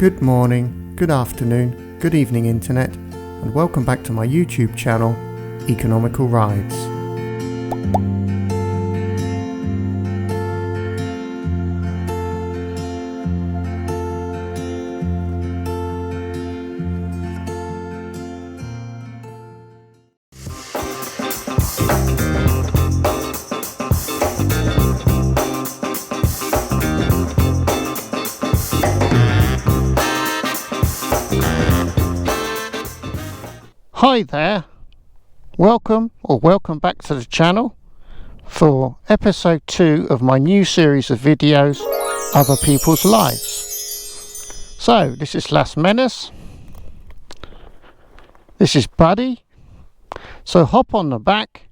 Good morning, good afternoon, good evening internet, and welcome back to my YouTube channel, Economical Rides. Hi there, welcome back to the channel for episode 2 of my new series of videos, Other People's Lives. So this is Las Menas, this is Buddy, so hop on the back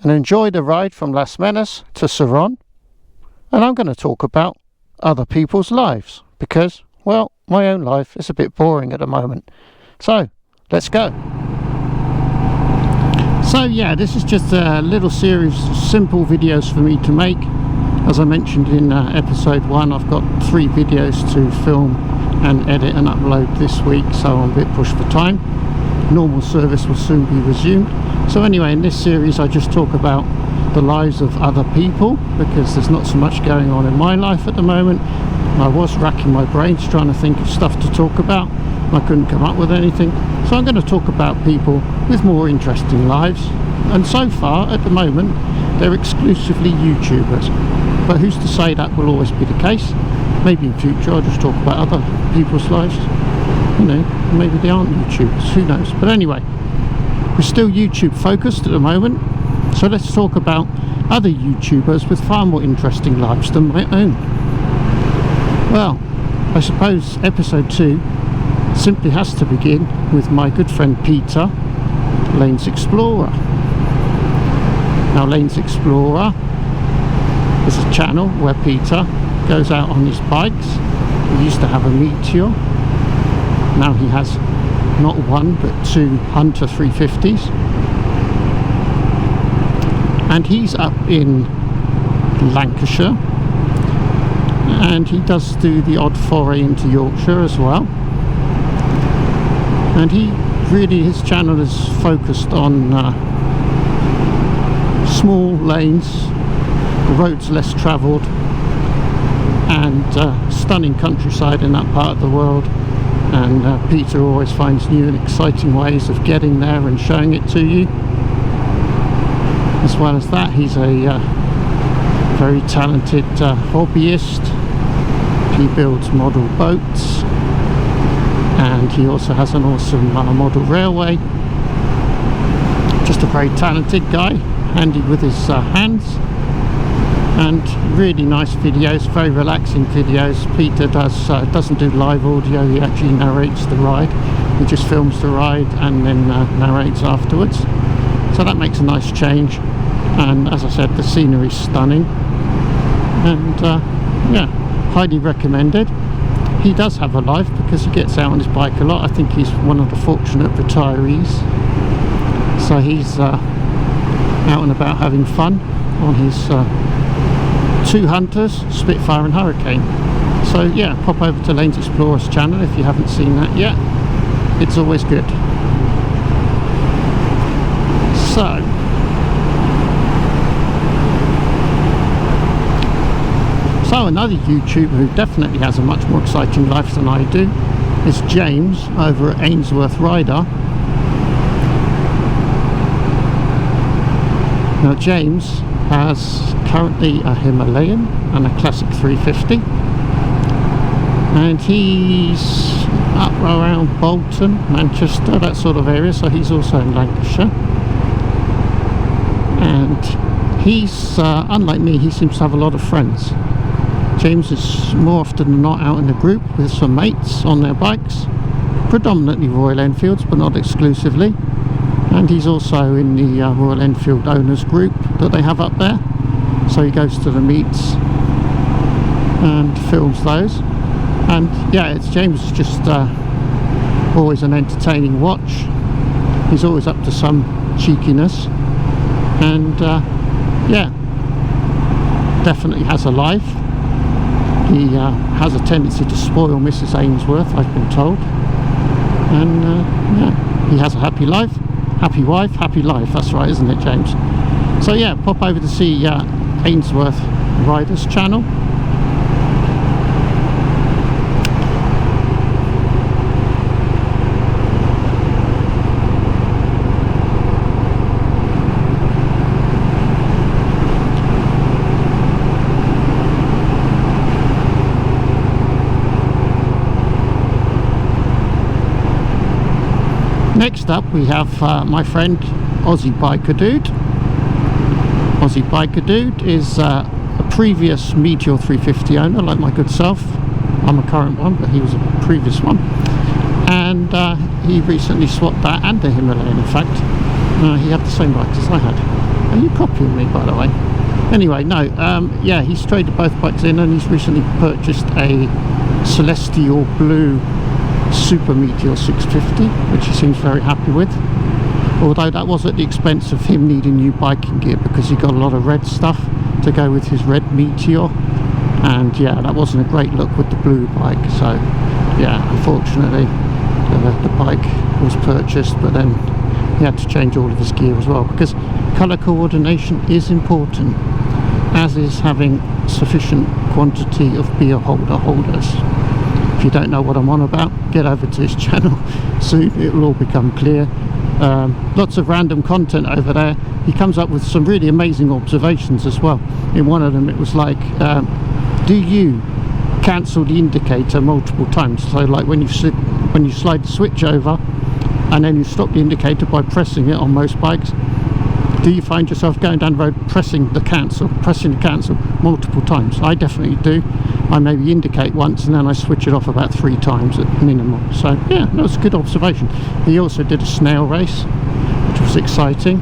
and enjoy the ride from Las Menas to Saron, and I'm going to talk about other people's lives because, well, my own life is a bit boring at the moment. So let's go. So yeah, this is just a little series of simple videos for me to make. As I mentioned in episode 1, I've got 3 videos to film and edit and upload this week, so I'm a bit pushed for time. Normal service will soon be resumed. So anyway, in this series I just talk about the lives of other people because there's not so much going on in my life at the moment. I was racking my brains trying to think of stuff to talk about. I couldn't come up with anything, so I'm going to talk about people with more interesting lives, and so far at the moment they're exclusively YouTubers, but who's to say that will always be the case? Maybe in future I'll just talk about other people's lives, you know, maybe they aren't YouTubers, who knows. But anyway, we're still YouTube focused at the moment, so let's talk about other YouTubers with far more interesting lives than my own. Well, I suppose episode 2 simply has to begin with my good friend Peter, Lanes-Explorer. Now Lanes-Explorer is a channel where Peter goes out on his bikes. He used to have a Meteor. Now he has not 1 but 2 Hunter 350s. And he's up in Lancashire. And he does do the odd foray into Yorkshire as well. And his channel is focused on small lanes, roads less travelled, and stunning countryside in that part of the world. And Peter always finds new and exciting ways of getting there and showing it to you. As well as that, he's a very talented hobbyist. He builds model boats, and he also has an awesome model railway. Just a very talented guy, handy with his hands, and really nice videos, very relaxing videos. Peter doesn't do live audio, he actually narrates the ride. He just films the ride and then narrates afterwards, so that makes a nice change. And as I said, the scenery's stunning, and yeah, highly recommended. He does have a life because he gets out on his bike a lot. I think he's one of the fortunate retirees, so he's out and about having fun on his 2 Hunters, Spitfire and Hurricane. So yeah, pop over to Lanes-Explorer's channel if you haven't seen that yet. It's always good. So another YouTuber who definitely has a much more exciting life than I do is James over at Ainsworth Rider. Now James has currently a Himalayan and a Classic 350, and he's up around Bolton, Manchester, that sort of area, so he's also in Lancashire. And he's, unlike me, he seems to have a lot of friends. James is more often than not out in a group with some mates on their bikes, predominantly Royal Enfields but not exclusively, and he's also in the Royal Enfield owners group that they have up there, so he goes to the meets and films those. And yeah, James is just always an entertaining watch. He's always up to some cheekiness, and yeah, definitely has a life. He has a tendency to spoil Mrs. Ainsworth, I've been told. And yeah, he has a happy life, happy wife, happy life. That's right, isn't it, James? So yeah, pop over to see Ainsworth Riders channel. Next up we have my friend Aussie Biker Dude. Aussie Biker Dude is a previous Meteor 350 owner like my good self. I'm a current one, but he was a previous one, and he recently swapped that and the Himalayan. In fact, he had the same bikes as I had. Are you copying me, by the way? Anyway, no, yeah, he's traded both bikes in, and he's recently purchased a Celestial Blue Super Meteor 650, which he seems very happy with, although that was at the expense of him needing new biking gear, because he got a lot of red stuff to go with his red Meteor, and yeah, that wasn't a great look with the blue bike. So yeah, unfortunately the bike was purchased, but then he had to change all of his gear as well, because colour coordination is important, as is having sufficient quantity of beer holder holders. If you don't know what I'm on about, get over to his channel. Soon it will all become clear. Lots of random content over there. He comes up with some really amazing observations as well. In one of them it was like, do you cancel the indicator multiple times? So like when you slide the switch over and then you stop the indicator by pressing it on most bikes, do you find yourself going down the road pressing the cancel multiple times? I definitely do. I maybe indicate once and then I switch it off about 3 times at minimum. So yeah, that was a good observation. He also did a snail race, which was exciting,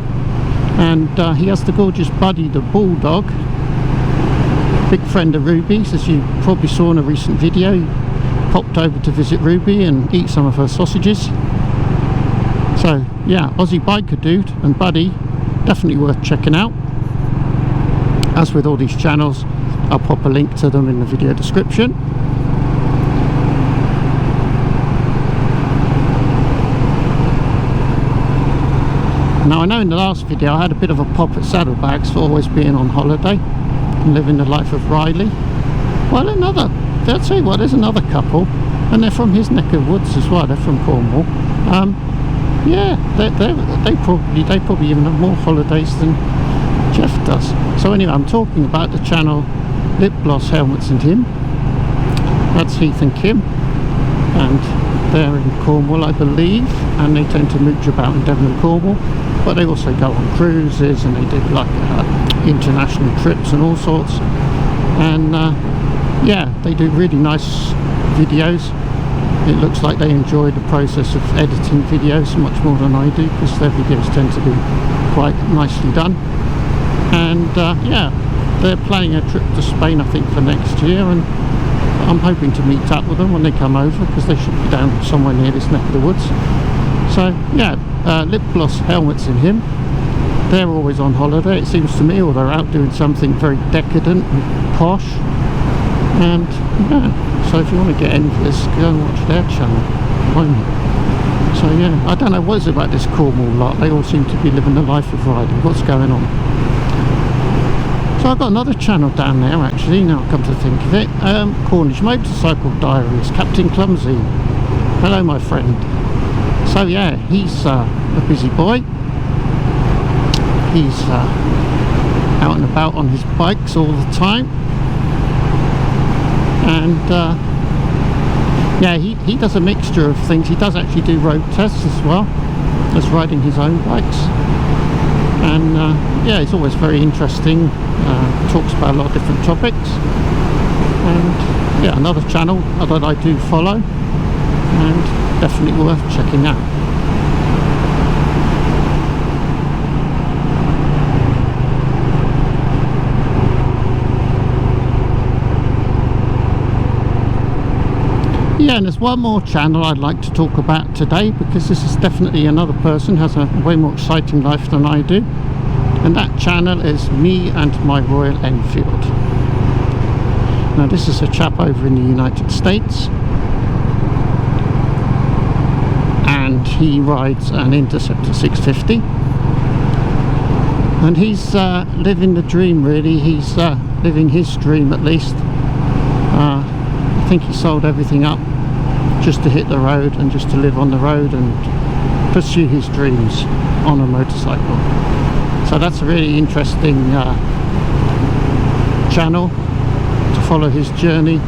and he has the gorgeous Buddy the Bulldog, big friend of Ruby's, as you probably saw in a recent video. He popped over to visit Ruby and eat some of her sausages. So yeah, Aussie Biker Dude and Buddy, definitely worth checking out. As with all these channels, I'll pop a link to them in the video description. Now I know in the last video I had a bit of a pop at Saddlebags for always being on holiday and living the life of Riley. Well, I'll tell you what, there's another couple, and they're from his neck of woods as well. They're from Cornwall. Yeah, they probably even have more holidays than Jeff does. So anyway, I'm talking about the channel Lip Gloss Helmets and Him. That's Heath and Kim, and they're in Cornwall, I believe, and they tend to mooch about in Devon and Cornwall, but they also go on cruises, and they do like international trips and all sorts. And yeah, they do really nice videos. It looks like they enjoy the process of editing videos much more than I do, because their videos tend to be quite nicely done. And yeah, they're planning a trip to Spain, I think, for next year, and I'm hoping to meet up with them when they come over, because they should be down somewhere near this neck of the woods. So yeah, Lip Gloss Helmets and Him, they're always on holiday, it seems to me, or they're out doing something very decadent and posh. And yeah, so if you want to get envious, go and watch their channel. Why not? So yeah, I don't know what is it about this Cornwall lot. They all seem to be living the life of riding. What's going on? So I've got another channel down there, actually, now I come to think of it. Cornish Motorcycle Diaries, Captain Clumsy. Hello, my friend. So yeah, he's a busy boy. He's out and about on his bikes all the time. And yeah, he does a mixture of things. He does actually do road tests as well as riding his own bikes. And yeah, it's always very interesting. Talks about a lot of different topics. And yeah, another channel that I do follow, and definitely worth checking out. Yeah, and there's one more channel I'd like to talk about today, because this is definitely another person who has a way more exciting life than I do, and that channel is Me and My Royal Enfield. Now this is a chap over in the United States, and he rides an Interceptor 650, and he's living the dream really. He's living his dream at least. I think he sold everything up just to hit the road and just to live on the road and pursue his dreams on a motorcycle. So that's a really interesting channel to follow his journey.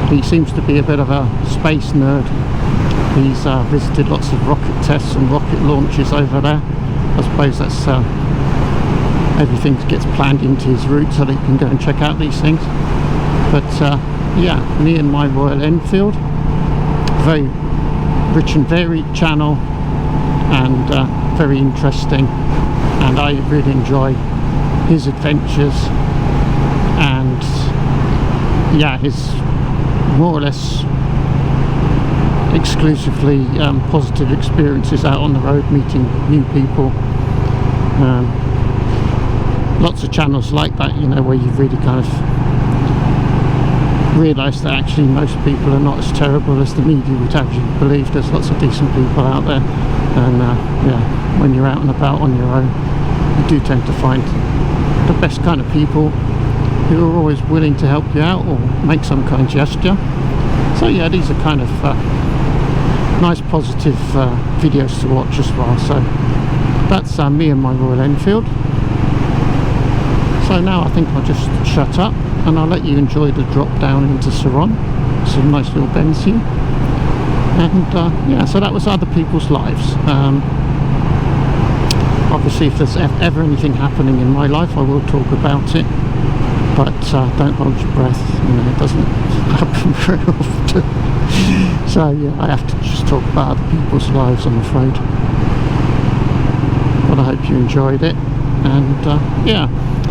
He seems to be a bit of a space nerd. He's visited lots of rocket tests and rocket launches over there. I suppose that's everything gets planned into his route so that he can go and check out these things. But yeah, me and My Royal Enfield, very rich and varied channel, and very interesting, and I really enjoy his adventures and yeah, his more or less exclusively positive experiences out on the road, meeting new people. Lots of channels like that, you know, where you really kind of realise that actually most people are not as terrible as the media would have you believe. There's lots of decent people out there, and yeah, when you're out and about on your own, you do tend to find the best kind of people who are always willing to help you out or make some kind of gesture. So yeah, these are kind of nice positive videos to watch as well. So that's me and My Royal Enfield. So now I think I'll just shut up and I'll let you enjoy the drop down into Saron. It's a nice little bends here. And yeah, so that was other people's lives. Obviously if there's ever anything happening in my life, I will talk about it, but don't hold your breath, you know, it doesn't happen very often. So yeah, I have to just talk about other people's lives, I'm afraid. But I hope you enjoyed it. And yeah,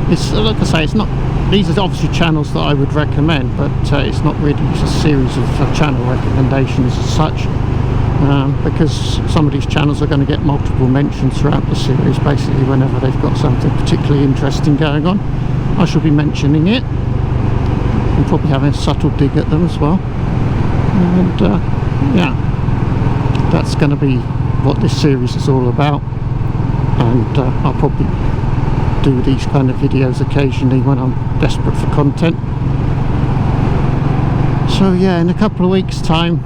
it's like I say, it's not, these are obviously channels that I would recommend, but it's not really a series of channel recommendations as such, because some of these channels are going to get multiple mentions throughout the series. Basically whenever they've got something particularly interesting going on, I shall be mentioning it and probably having a subtle dig at them as well. And yeah, that's going to be what this series is all about. And I'll probably do these kind of videos occasionally when I'm desperate for content. So yeah, in a couple of weeks time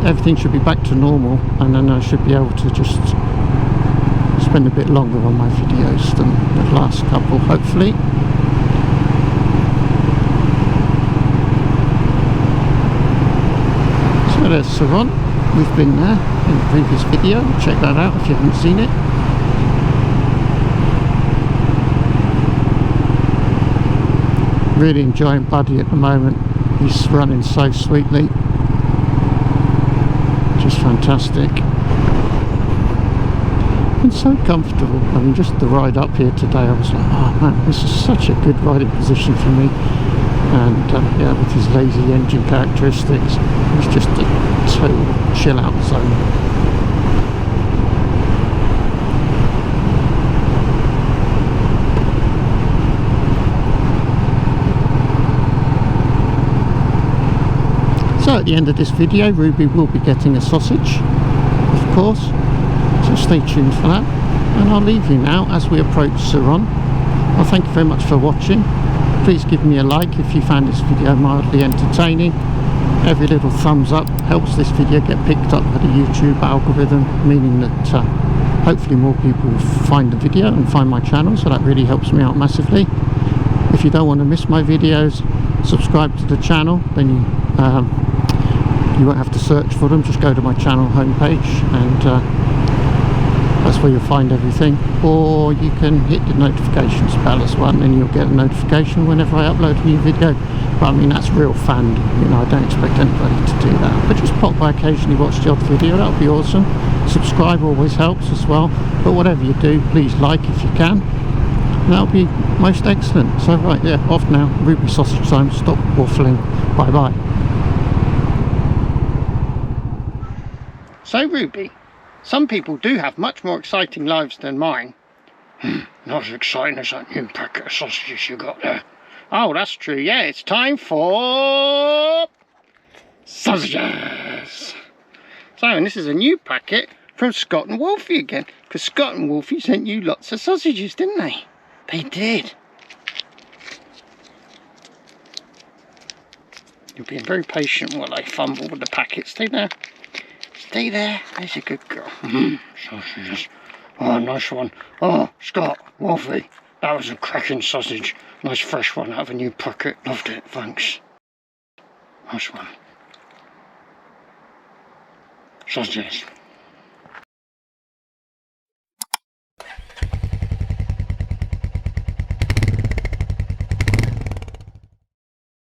everything should be back to normal, and then I should be able to just spend a bit longer on my videos than the last couple, hopefully. So there's Saron. We've been there in the previous video. Check that out if you haven't seen it. Really enjoying Buddy at the moment. He's running so sweetly, just fantastic and so comfortable. I mean, just the ride up here today, I was like, oh man, this is such a good riding position for me. And yeah, with his lazy engine characteristics, it's just a total chill out zone. So at the end of this video, Ruby will be getting a sausage, of course, so stay tuned for that. And I'll leave you now as we approach Saron. Well, thank you very much for watching. Please give me a like if you found this video mildly entertaining. Every little thumbs up helps this video get picked up by the YouTube algorithm, meaning that hopefully more people will find the video and find my channel, so that really helps me out massively. If you don't want to miss my videos, subscribe to the channel, then you won't have to search for them. Just go to my channel homepage and that's where you'll find everything. Or you can hit the notifications bell as well, and then you'll get a notification whenever I upload a new video. But I mean, that's real fun, you know, I don't expect anybody to do that, but just pop by occasionally, watch the odd video, that would be awesome. Subscribe always helps as well, but whatever you do, please like if you can. That'll be most excellent. So right, yeah, off now. Ruby sausage time. Stop waffling. Bye bye. So Ruby, some people do have much more exciting lives than mine. Not as exciting as that new packet of sausages you got there. Oh, that's true. Yeah, it's time for sausages. So, and this is a new packet from Scott and Wolfie again, because Scott and Wolfie sent you lots of sausages, didn't they? They did. You're being very patient while I fumble with the packet. Stay there. Stay there. There's a good girl. Sausages. Oh, nice one. Oh, Scott, Wolfie, that was a cracking sausage. Nice fresh one out of a new packet. Loved it. Thanks. Nice one. Sausages.